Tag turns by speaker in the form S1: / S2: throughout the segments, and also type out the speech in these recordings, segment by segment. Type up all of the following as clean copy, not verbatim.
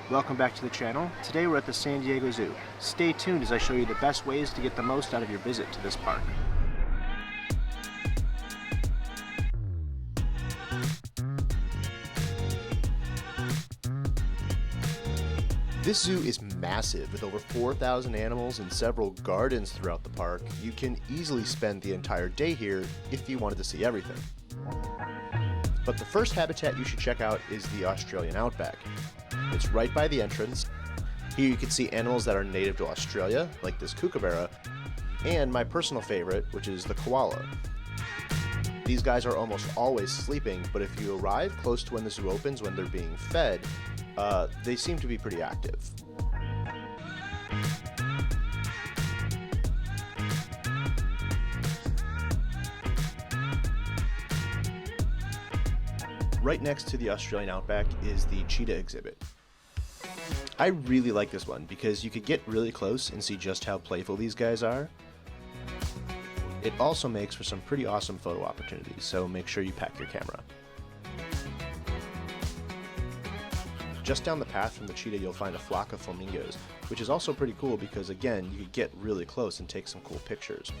S1: Welcome back to the channel. Today we're at the San Diego Zoo. Stay tuned as I show you the best ways to get the most out of your visit to this park. This zoo is massive with over 4,000 animals and several gardens throughout the park. You can easily spend the entire day here if you wanted to see everything. But the first habitat you should check out is the Australian Outback. It's right by the entrance. Here you can see animals that are native to Australia, like this kookaburra, and my personal favorite, which is the koala. These guys are almost always sleeping, but if you arrive close to when the zoo opens, when they're being fed, they seem to be pretty active. Right next to the Australian Outback is the Cheetah exhibit. I really like this one because you could get really close and see just how playful these guys are. It also makes for some pretty awesome photo opportunities, so make sure you pack your camera. Just down the path from the cheetah you'll find a flock of flamingos, which is also pretty cool because again, you could get really close and take some cool pictures.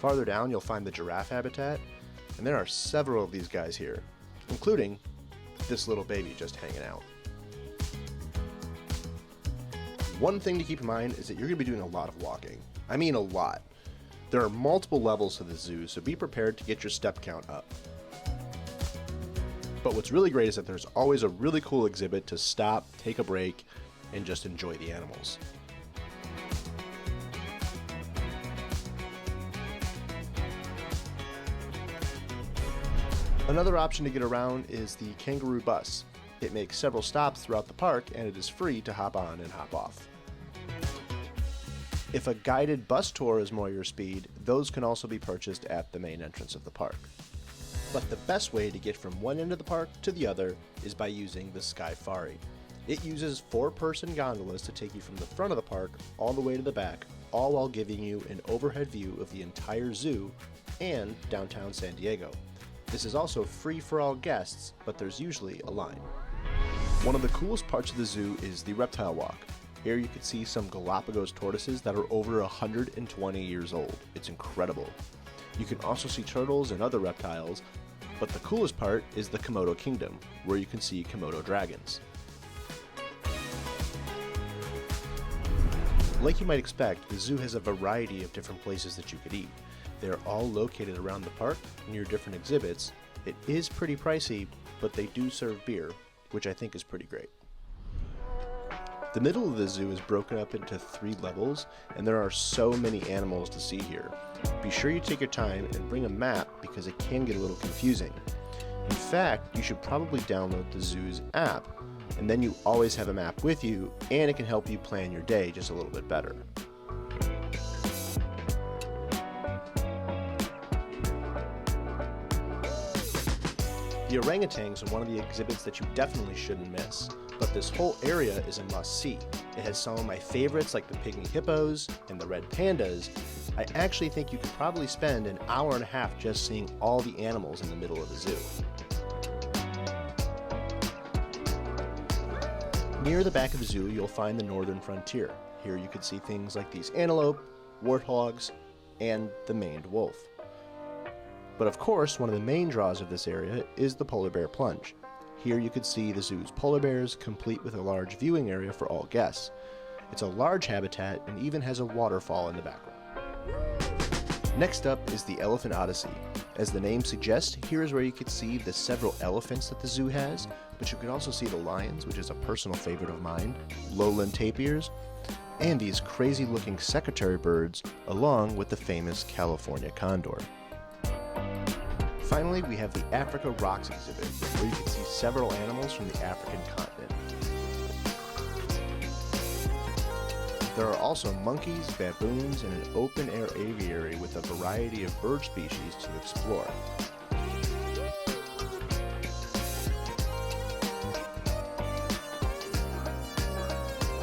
S1: Farther down you'll find the giraffe habitat, and there are several of these guys here, including this little baby just hanging out. One thing to keep in mind is that you're going to be doing a lot of walking. I mean a lot. There are multiple levels to the zoo, so be prepared to get your step count up. But what's really great is that there's always a really cool exhibit to stop, take a break, and just enjoy the animals. Another option to get around is the kangaroo bus. It makes several stops throughout the park and it is free to hop on and hop off. If a guided bus tour is more your speed, those can also be purchased at the main entrance of the park. But the best way to get from one end of the park to the other is by using the Skyfari. It uses 4-person gondolas to take you from the front of the park all the way to the back, all while giving you an overhead view of the entire zoo and downtown San Diego. This is also free for all guests, but there's usually a line. One of the coolest parts of the zoo is the Reptile Walk. Here you can see some Galapagos tortoises that are over 120 years old. It's incredible. You can also see turtles and other reptiles, but the coolest part is the Komodo Kingdom, where you can see Komodo dragons. Like you might expect, the zoo has a variety of different places that you could eat. They're all located around the park near different exhibits. It is pretty pricey, but they do serve beer, which I think is pretty great. The middle of the zoo is broken up into 3 levels, and there are so many animals to see here. Be sure you take your time and bring a map because it can get a little confusing. In fact, you should probably download the zoo's app, and then you always have a map with you, and it can help you plan your day just a little bit better. The orangutans are one of the exhibits that you definitely shouldn't miss, but this whole area is a must-see. It has some of my favorites like the pygmy hippos and the red pandas. I actually think you could probably spend an hour and a half just seeing all the animals in the middle of the zoo. Near the back of the zoo, you'll find the northern frontier. Here you can see things like these antelope, warthogs, and the maned wolf. But of course, one of the main draws of this area is the polar bear plunge. Here you can see the zoo's polar bears, complete with a large viewing area for all guests. It's a large habitat and even has a waterfall in the background. Next up is the Elephant Odyssey. As the name suggests, here is where you can see the several elephants that the zoo has, but you can also see the lions, which is a personal favorite of mine, lowland tapirs, and these crazy looking secretary birds, along with the famous California condor. Finally, we have the Africa Rocks exhibit, where you can see several animals from the African continent. There are also monkeys, baboons, and an open-air aviary with a variety of bird species to explore.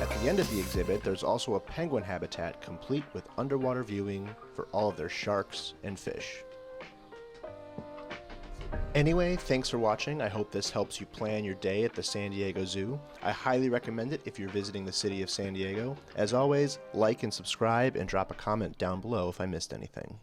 S1: At the end of the exhibit, there's also a penguin habitat complete with underwater viewing for all of their sharks and fish. Anyway, thanks for watching. I hope this helps you plan your day at the San Diego Zoo. I highly recommend it if you're visiting the city of San Diego. As always, like and subscribe and drop a comment down below if I missed anything.